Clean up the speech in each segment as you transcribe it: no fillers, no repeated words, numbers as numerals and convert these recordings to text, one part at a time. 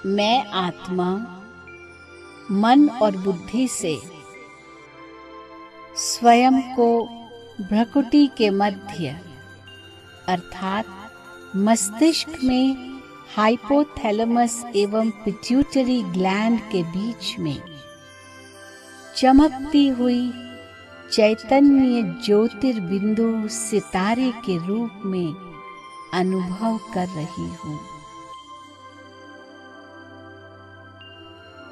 मैं आत्मा मन और बुद्धि से स्वयं को भ्रुकुटी के मध्य अर्थात मस्तिष्क में हाइपोथैलेमस एवं पिट्यूटरी ग्लैंड के बीच में चमकती हुई चैतन्य ज्योतिर्बिंदु सितारे के रूप में अनुभव कर रही हूँ।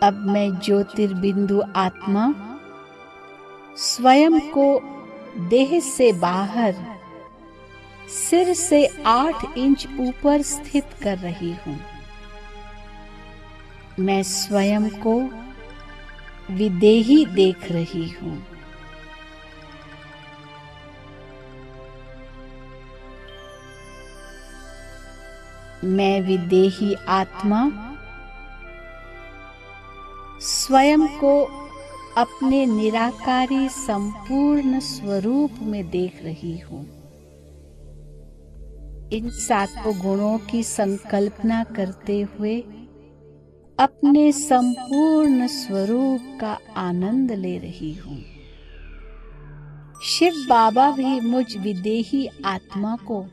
अब मैं ज्योतिर्बिंदु आत्मा स्वयं को देह से बाहर सिर से 8 इंच ऊपर स्थित कर रही हूँ। मैं स्वयं को विदेही देख रही हूँ। मैं विदेही आत्मा स्वयं को अपने निराकारी संपूर्ण स्वरूप में देख रही हूँ। इन 7 गुणों की संकल्पना करते हुए अपने संपूर्ण स्वरूप का आनंद ले रही हूँ। शिव बाबा भी मुझ विदेही आत्मा को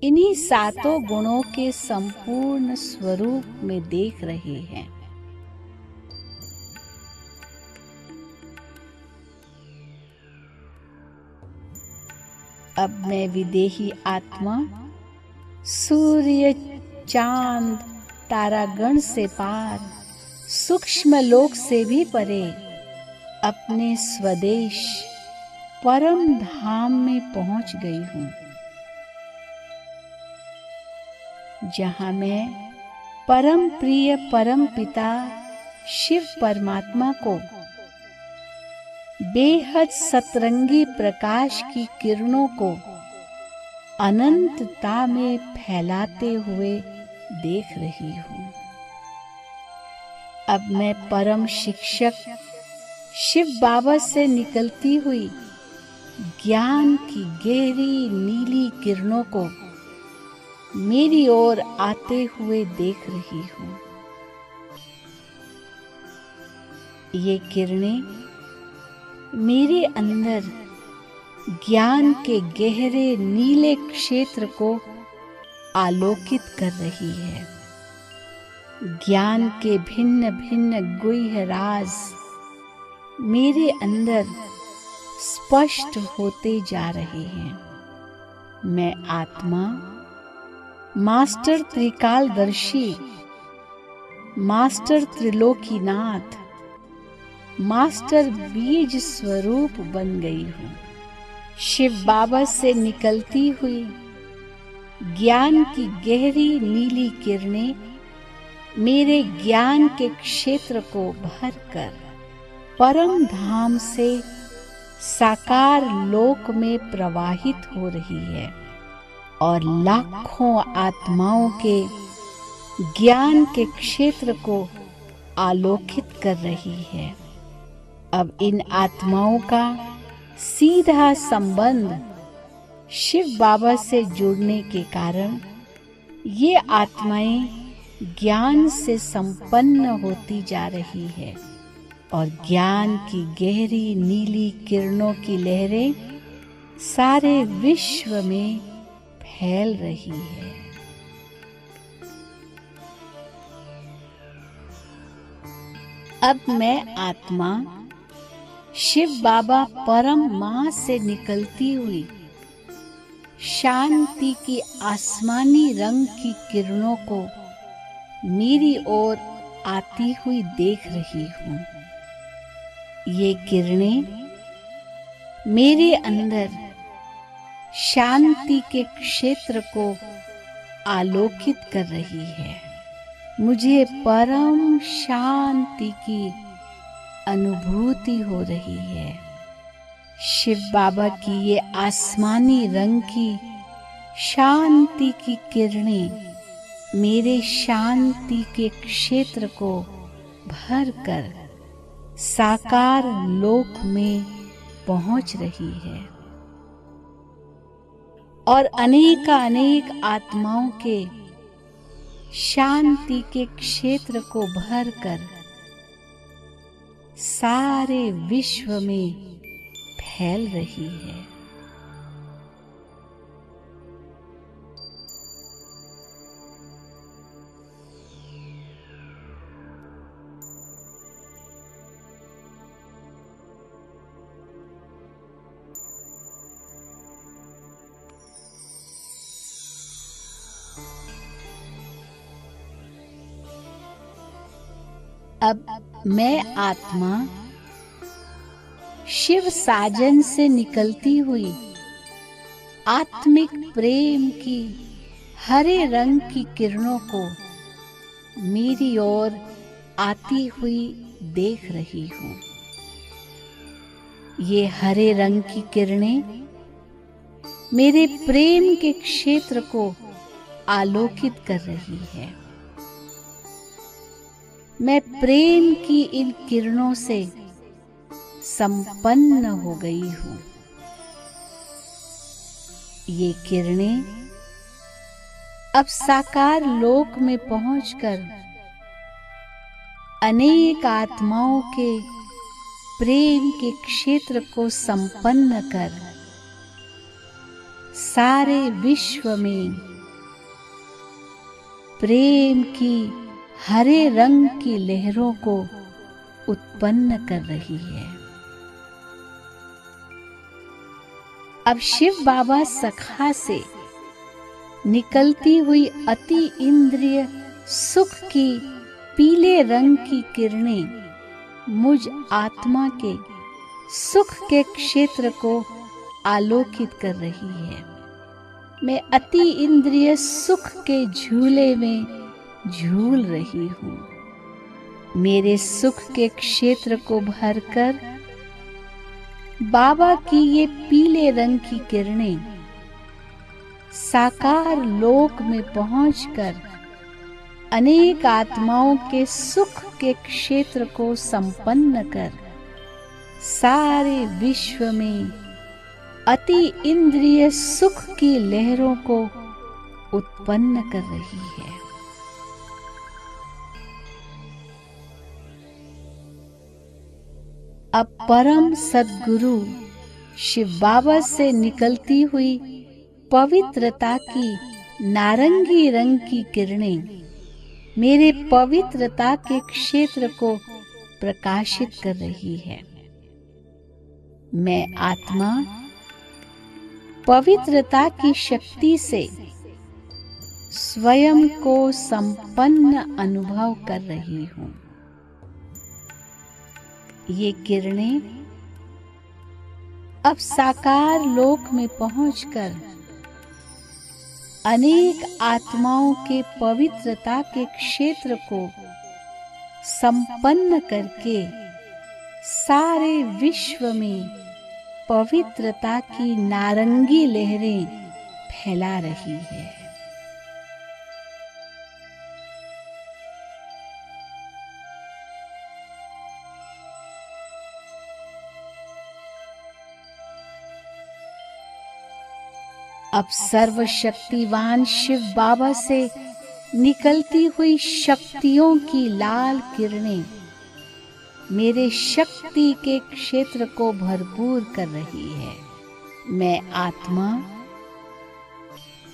इन्हीं 7 गुणों के संपूर्ण स्वरूप में देख रहे हैं। अब मैं विदेही आत्मा सूर्य, चांद, तारागण से पार, सूक्ष्म लोक से भी परे अपने स्वदेश परम धाम में पहुंच गई हूँ, जहाँ मैं परम प्रिय परम पिता शिव परमात्मा को बेहद सतरंगी प्रकाश की किरणों को अनंतता में फैलाते हुए देख रही हूँ। अब मैं परम शिक्षक शिव बाबा से निकलती हुई ज्ञान की गहरी नीली किरणों को मेरी ओर आते हुए देख रही हूँ। ये किरणें मेरे अंदर ज्ञान के गहरे नीले क्षेत्र को आलोकित कर रही है। ज्ञान के भिन्न भिन्न गुह्य राज मेरे अंदर स्पष्ट होते जा रहे हैं। मैं आत्मा मास्टर त्रिकालदर्शी, मास्टर त्रिलोकीनाथ, मास्टर बीज स्वरूप बन गई हूँ। शिव बाबा से निकलती हुई ज्ञान की गहरी नीली किरणें मेरे ज्ञान के क्षेत्र को भरकर परम धाम से साकार लोक में प्रवाहित हो रही है और लाखों आत्माओं के ज्ञान के क्षेत्र को आलोकित कर रही है। अब इन आत्माओं का सीधा संबंध शिव बाबा से जुड़ने के कारण ये आत्माएं ज्ञान से संपन्न होती जा रही है और ज्ञान की गहरी नीली किरणों की लहरें सारे विश्व में फैल रही है। अब मैं आत्मा शिव बाबा परम मां से निकलती हुई शांति की आसमानी रंग की किरणों को मेरी ओर आती हुई देख रही हूँ। ये किरणें मेरे अंदर शांति के क्षेत्र को आलोकित कर रही है। मुझे परम शांति की अनुभूति हो रही है। शिव बाबा की ये आसमानी रंग की शांति की किरणें मेरे शांति के क्षेत्र को भरकर साकार लोक में पहुंच रही है और अनेक आत्माओं के शांति के क्षेत्र को भरकर सारे विश्व में फैल रही है। अब मैं आत्मा शिव साजन से निकलती हुई आत्मिक प्रेम की हरे रंग की किरणों को मेरी ओर आती हुई देख रही हूँ। ये हरे रंग की किरणें मेरे प्रेम के क्षेत्र को आलोकित कर रही है। मैं प्रेम की इन किरणों से संपन्न हो गई हूँ। ये किरणें अब साकार लोक में पहुंचकर अनेक आत्माओं के प्रेम के क्षेत्र को संपन्न कर सारे विश्व में प्रेम की हरे रंग की लहरों को उत्पन्न कर रही है। अब शिव बाबा सखा से निकलती हुई अति इंद्रिय सुख की पीले रंग की किरणें मुझ आत्मा के सुख के क्षेत्र को आलोकित कर रही है। मैं अति इंद्रिय सुख के झूले में झूल रही हूँ। मेरे सुख के क्षेत्र को भरकर बाबा की ये पीले रंग की किरणें साकार लोक में पहुंचकर अनेक आत्माओं के सुख के क्षेत्र को संपन्न कर सारे विश्व में अति इंद्रिय सुख की लहरों को उत्पन्न कर रही है। अब परम सद्गुरु शिव बाबा से निकलती हुई पवित्रता की नारंगी रंग की किरणें मेरे पवित्रता के क्षेत्र को प्रकाशित कर रही है। मैं आत्मा पवित्रता की शक्ति से स्वयं को संपन्न अनुभव कर रही हूँ। ये किरणें अब साकार लोक में पहुंचकर अनेक आत्माओं के पवित्रता के क्षेत्र को संपन्न करके सारे विश्व में पवित्रता की नारंगी लहरें फैला रही है। अब सर्वशक्तिवान शिव बाबा से निकलती हुई शक्तियों की लाल किरणें मेरे शक्ति के क्षेत्र को भरपूर कर रही है। मैं आत्मा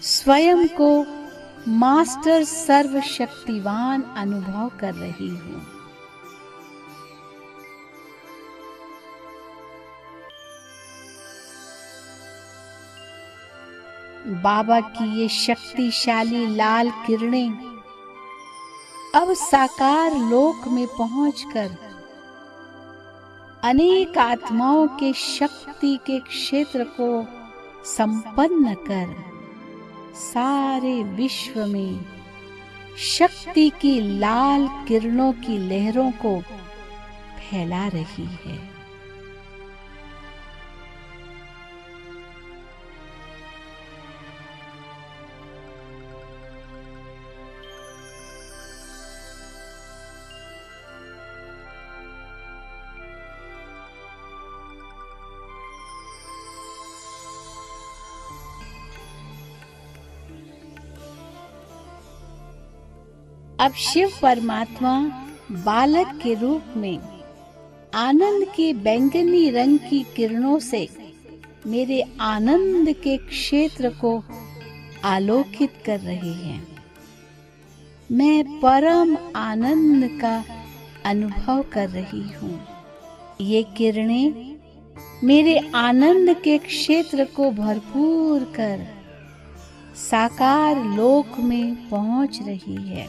स्वयं को मास्टर सर्वशक्तिवान अनुभव कर रही हूँ। बाबा की ये शक्तिशाली लाल किरणें अब साकार लोक में पहुंचकर अनेक आत्माओं के शक्ति के क्षेत्र को संपन्न कर सारे विश्व में शक्ति की लाल किरणों की लहरों को फैला रही है। अब शिव परमात्मा बालक के रूप में आनंद के बैंगनी रंग की किरणों से मेरे आनंद के क्षेत्र को आलोकित कर रहे हैं। मैं परम आनंद का अनुभव कर रही हूँ। ये किरणें मेरे आनंद के क्षेत्र को भरपूर कर साकार लोक में पहुंच रही है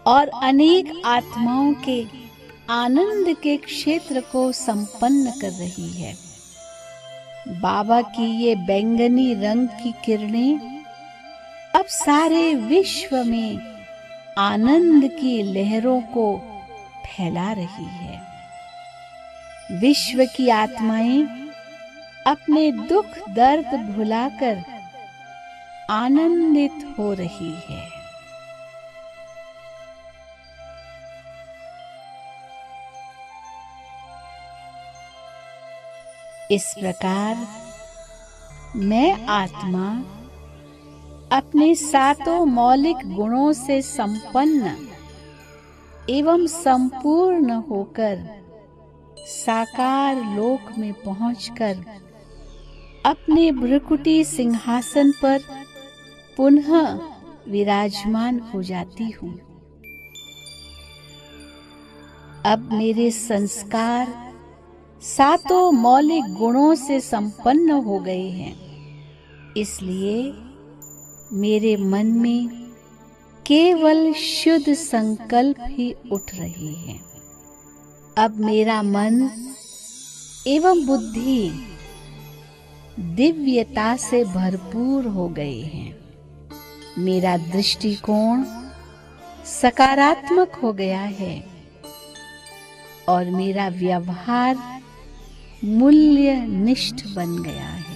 और अनेक आत्माओं के आनंद के क्षेत्र को संपन्न कर रही है। बाबा की ये बैंगनी रंग की किरणें अब सारे विश्व में आनंद की लहरों को फैला रही है। विश्व की आत्माएं अपने दुख दर्द भुलाकर आनंदित हो रही है। इस प्रकार मैं आत्मा अपने सातों मौलिक गुणों से संपन्न एवं संपूर्ण होकर साकार लोक में पहुंचकर अपने भ्रुकुटी सिंहासन पर पुनः विराजमान हो जाती हूँ। अब मेरे संस्कार सातों मौलिक गुणों से संपन्न हो गए हैं, इसलिए मेरे मन में केवल शुद्ध संकल्प ही उठ रहे हैं। अब मेरा मन एवं बुद्धि दिव्यता से भरपूर हो गए हैं। मेरा दृष्टिकोण सकारात्मक हो गया है और मेरा व्यवहार मूल्य निष्ठ बन गया है।